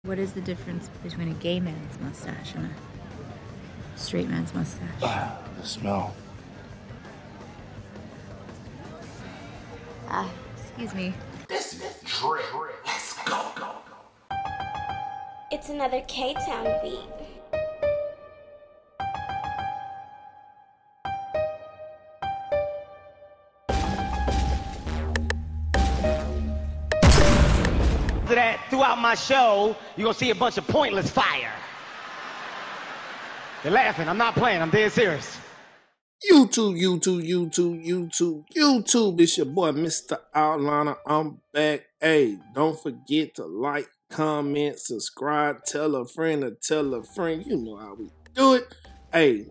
What is the difference between a gay man's mustache and a straight man's mustache? The smell. Excuse me. This is Dre. Let's go. It's another K-Town beat. That throughout my show, you're gonna see a bunch of pointless fire. They're laughing. I'm not playing. I'm dead serious. YouTube. It's your boy, Mr. Outliner. I'm back. Hey, don't forget to like, comment, subscribe, tell a friend to tell a friend. You know how we do it. Hey,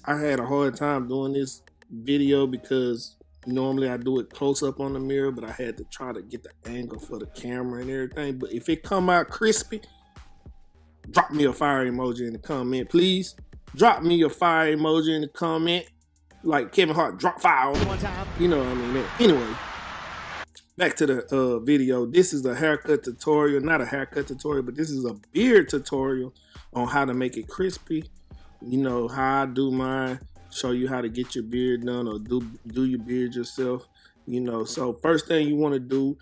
I had a hard time doing this video because normally I do it close up on the mirror, but I had to try to get the angle for the camera and everything. But if it come out crispy, drop me a fire emoji in the comment, please. Drop me a fire emoji in the comment. Like Kevin Hart, drop fire one time. You know what I mean? Anyway, back to the video. This is a haircut tutorial. Not a haircut tutorial, but this is a beard tutorial on how to make it crispy. You know, how I do mine. Show you how to get your beard done or do your beard yourself. You know, so first thing you want to do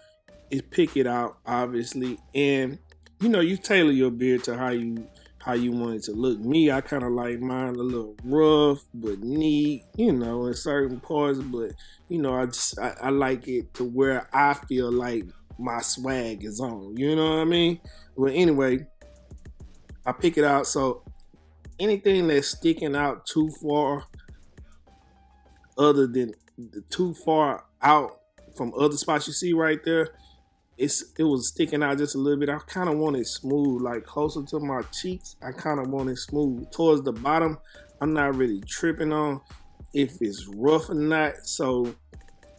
is pick it out, obviously, and you know, you tailor your beard to how you want it to look. Me, I kind of like mine a little rough but neat, you know, in certain parts, but you know, I like it to where I feel like my swag is on, you know what I mean? Well, anyway, I pick it out. So anything that's sticking out too far, other than too far out from other spots you see right there, it was sticking out just a little bit. I kind of want it smooth, like closer to my cheeks. I kind of want it smooth. Towards the bottom, I'm not really tripping on if it's rough or not. So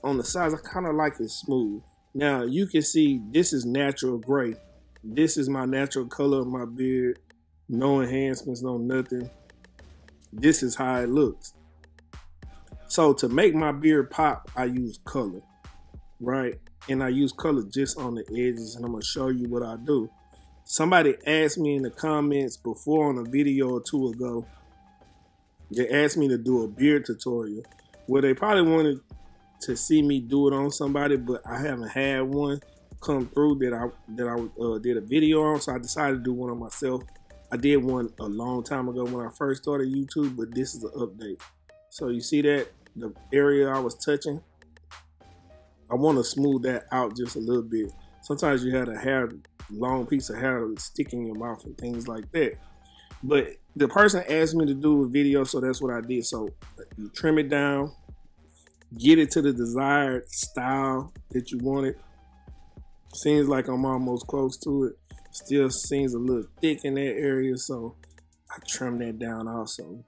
on the sides, I kind of like it smooth. Now you can see this is natural gray. This is my natural color of my beard. No enhancements, no nothing. This is how it looks. So to make my beard pop, I use color, right? And I use color just on the edges, and I'm gonna show you what I do. Somebody asked me in the comments before on a video or two ago, they asked me to do a beard tutorial. Well, they probably wanted to see me do it on somebody, but I haven't had one come through that I did a video on, so I decided to do one on myself. I did one a long time ago when I first started YouTube, but this is an update. So you see that? The area I was touching, I want to smooth that out just a little bit. Sometimes you have a long piece of hair stick in your mouth and things like that. But the person asked me to do a video, so that's what I did. So you trim it down, get it to the desired style that you want it. Seems like I'm almost close to it. Still seems a little thick in that area, so I trim that down also.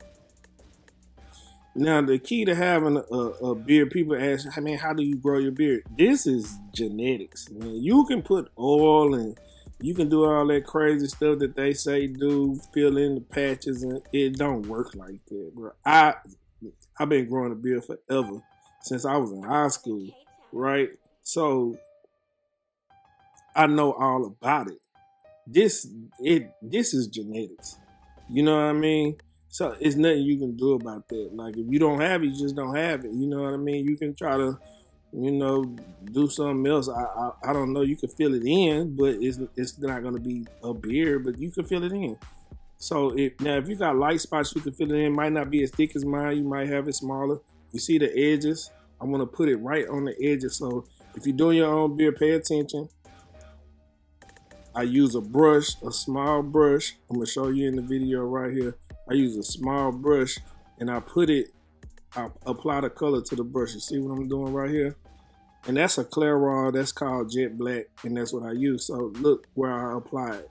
Now, the key to having a beard, people ask, I mean, how do you grow your beard? This is genetics, man. You can put oil and you can do all that crazy stuff that they say do, fill in the patches, and it don't work like that, bro. I've been growing a beard forever, since I was in high school, right? So I know all about it. This is genetics. You know what I mean? So it's nothing you can do about that. Like, if you don't have it, you just don't have it. You know what I mean? You can try to, you know, do something else. I don't know. You can fill it in, but it's not going to be a beard, but you can fill it in. So now if you got light spots, you can fill it in. It might not be as thick as mine. You might have it smaller. You see the edges? I'm going to put it right on the edges. So if you're doing your own beard, pay attention. I use a brush, a small brush. I'm going to show you in the video right here. I use a small brush and I apply the color to the brush. You see what I'm doing right here? And that's a Clairol, that's called Jet Black, and that's what I use. So look where I apply it.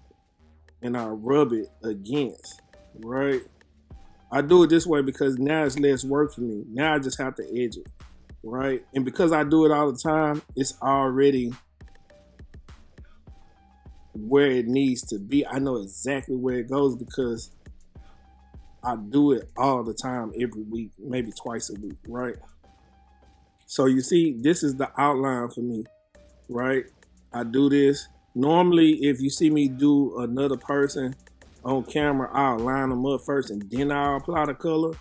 And I rub it against, right? I do it this way because now it's less work for me. Now I just have to edge it, right? And because I do it all the time, it's already where it needs to be. I know exactly where it goes because I do it all the time, every week, maybe twice a week, right? So you see, this is the outline for me, right? I do this, Normally, if you see me do another person on camera, I'll line them up first and then I'll apply the color.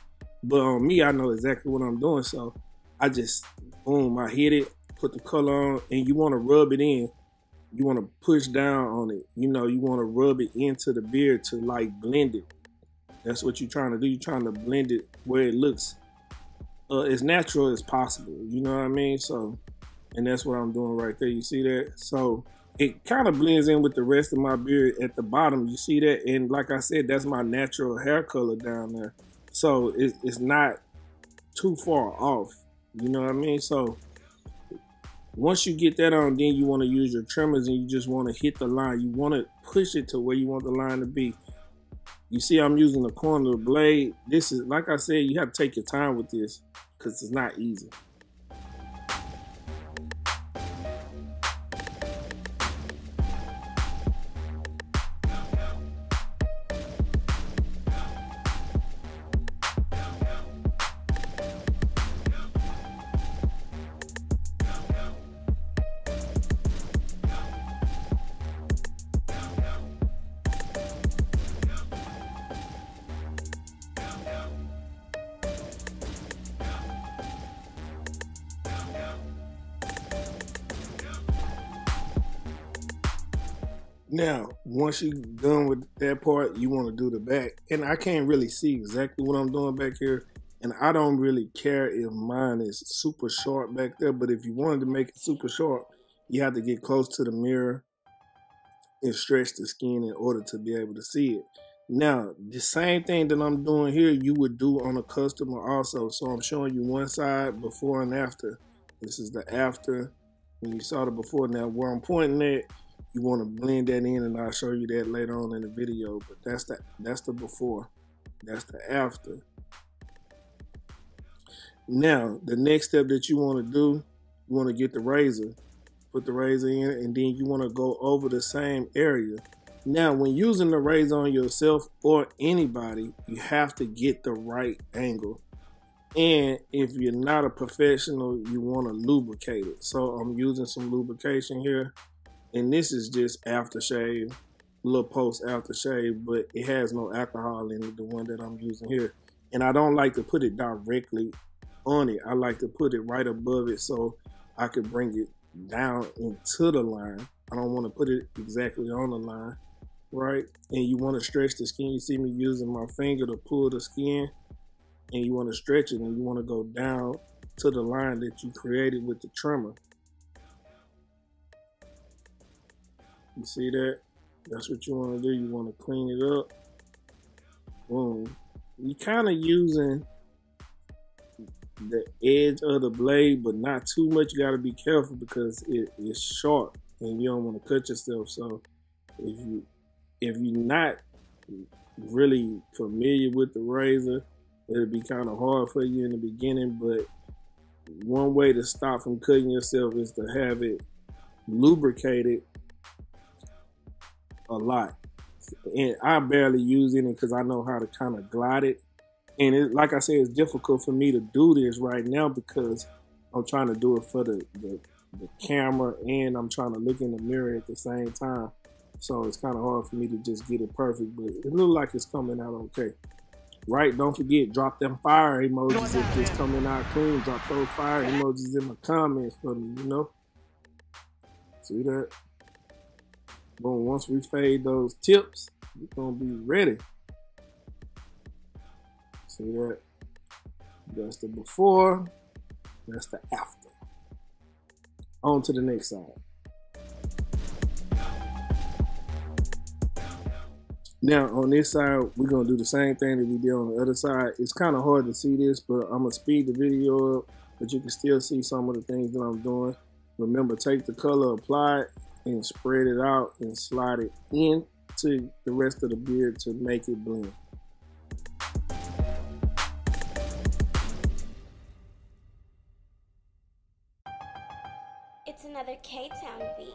But on me, I know exactly what I'm doing. So I just, boom, I hit it, put the color on, and you want to rub it in. You want to push down on it. You know, you want to rub it into the beard to like blend it. That's what you're trying to do. You're trying to blend it where it looks as natural as possible. You know what I mean? So, and that's what I'm doing right there. You see that? So it kind of blends in with the rest of my beard at the bottom. You see that? And like I said, that's my natural hair color down there. So it's not too far off. You know what I mean? So once you get that on, then you want to use your trimmers and you just want to hit the line. You want to push it to where you want the line to be. You see I'm using the corner of the blade. This is, like I said, you have to take your time with this because it's not easy. Now, once you're done with that part, you want to do the back. And I can't really see exactly what I'm doing back here. And I don't really care if mine is super short back there. But if you wanted to make it super short, you have to get close to the mirror and stretch the skin in order to be able to see it. Now, the same thing that I'm doing here, you would do on a customer also. So I'm showing you one side before and after. This is the after. And you saw the before. Now, where I'm pointing at, you want to blend that in, and I'll show you that later on in the video. But that's the before. That's the after. Now, the next step that you want to do, you want to get the razor. Put the razor in, and then you want to go over the same area. Now, when using the razor on yourself or anybody, you have to get the right angle. And if you're not a professional, you want to lubricate it. So I'm using some lubrication here. And this is just aftershave, a little post aftershave, but it has no alcohol in it, the one that I'm using here. And I don't like to put it directly on it. I like to put it right above it so I could bring it down into the line. I don't want to put it exactly on the line, right? And you want to stretch the skin. You see me using my finger to pull the skin, and you want to stretch it, and you want to go down to the line that you created with the trimmer. You see that? That's what you want to do. You want to clean it up. Boom. You kind of using the edge of the blade, but not too much. You got to be careful because it is sharp and you don't want to cut yourself. So if you're not really familiar with the razor, it'll be kind of hard for you in the beginning. But one way to stop from cutting yourself is to have it lubricated a lot. And I barely use it because I know how to kind of glide it. And it, like I said, it's difficult for me to do this right now because I'm trying to do it for the camera, and I'm trying to look in the mirror at the same time. So it's kind of hard for me to just get it perfect, but it looks like it's coming out okay. Right, don't forget, drop them fire emojis if it's coming out clean. Drop those fire emojis in the comments for me, you know? See that? Boom, once we fade those tips, we're gonna be ready. See that? That's the before, that's the after. On to the next side. Now on this side, we're gonna do the same thing that we did on the other side. It's kind of hard to see this, but I'm gonna speed the video up, but you can still see some of the things that I'm doing. Remember, take the color, apply it, and spread it out and slide it into the rest of the beard to make it blend. It's another K-Town beat.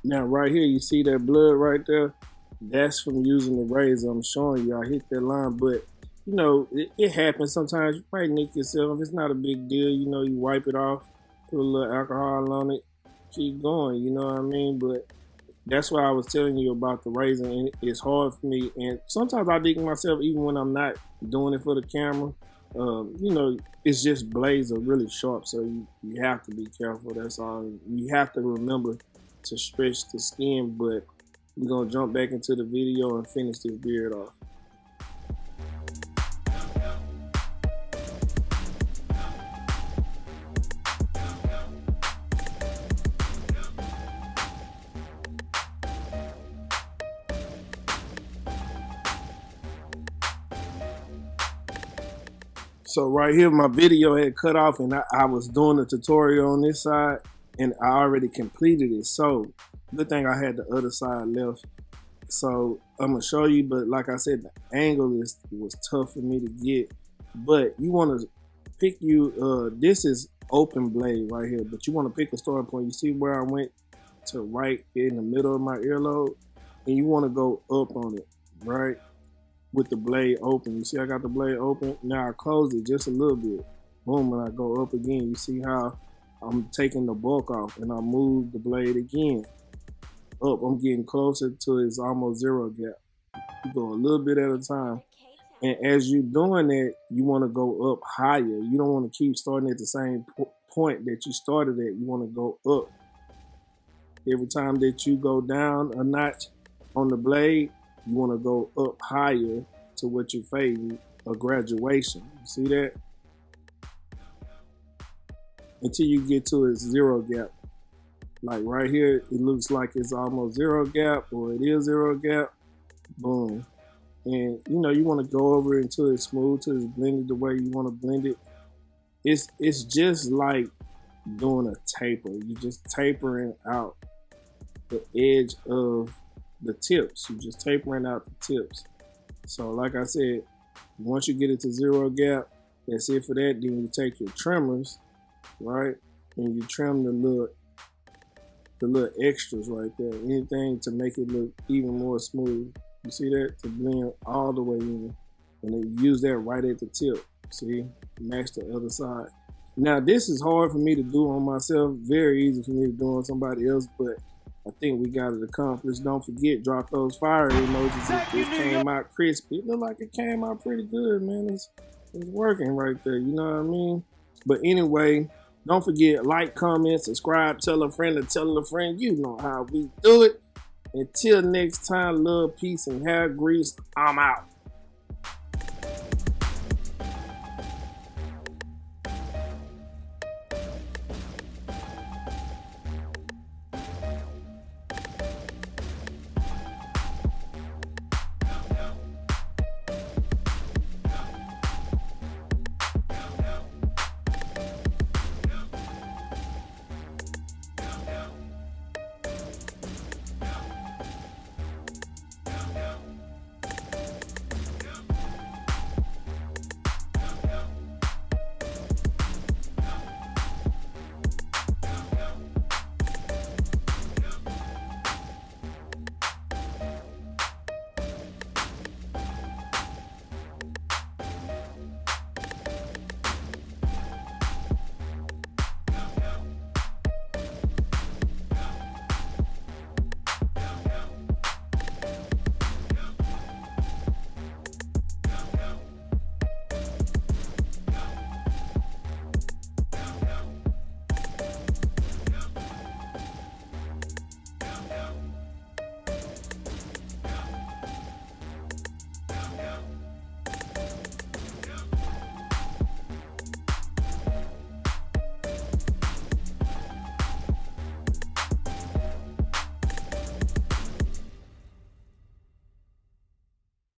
Now right here, you see that blood right there? That's from using the razor. I'm showing you. I hit that line, but you know, it happens sometimes. You might nick yourself. It's not a big deal. You know, you wipe it off, put a little alcohol on it, keep going. You know what I mean? But that's why I was telling you about the razor, and it's hard for me. And sometimes I dig myself even when I'm not doing it for the camera. You know, it's just blades are really sharp, so you have to be careful. That's all. You have to remember to stretch the skin, but we're gonna jump back into the video and finish this beard off. So right here, my video had cut off, and I was doing a tutorial on this side, and I already completed it. So good thing I had the other side left. So I'm gonna show you, but like I said, the angle was tough for me to get. But you want to pick this is open blade right here, but you want to pick a starting point. You see where I went to right in the middle of my earlobe, and you want to go up on it, right? With the blade open. You see I got the blade open. Now I close it just a little bit. Boom, and I go up again. You see how I'm taking the bulk off, and I move the blade again. Up, I'm getting closer to it's almost zero gap. You go a little bit at a time. And as you're doing that, you want to go up higher. You don't want to keep starting at the same point that you started at. You want to go up. Every time that you go down a notch on the blade, you want to go up higher to what you're fading, a graduation. You see that? Until you get to its zero gap. Like right here, it looks like it's almost zero gap, or it is zero gap. Boom. And you know, you want to go over it until it's smooth, till it's blended the way you want to blend it. It's just like doing a taper. You're just tapering out the edge of the tips. You're just tapering out the tips. So like I said, once you get it to zero gap, that's it for that. Then you take your trimmers, right? And you trim the little extras right there. Anything to make it look even more smooth. You see that? To blend all the way in. And then you use that right at the tip. See? Match the other side. Now this is hard for me to do on myself. Very easy for me to do on somebody else, but I think we got it accomplished. Don't forget, drop those fire emojis. It came out crispy. It looked like it came out pretty good, man. It's working right there. You know what I mean? But anyway, don't forget, like, comment, subscribe, tell a friend to tell a friend. You know how we do it. Until next time, love, peace, and hair grease. I'm out.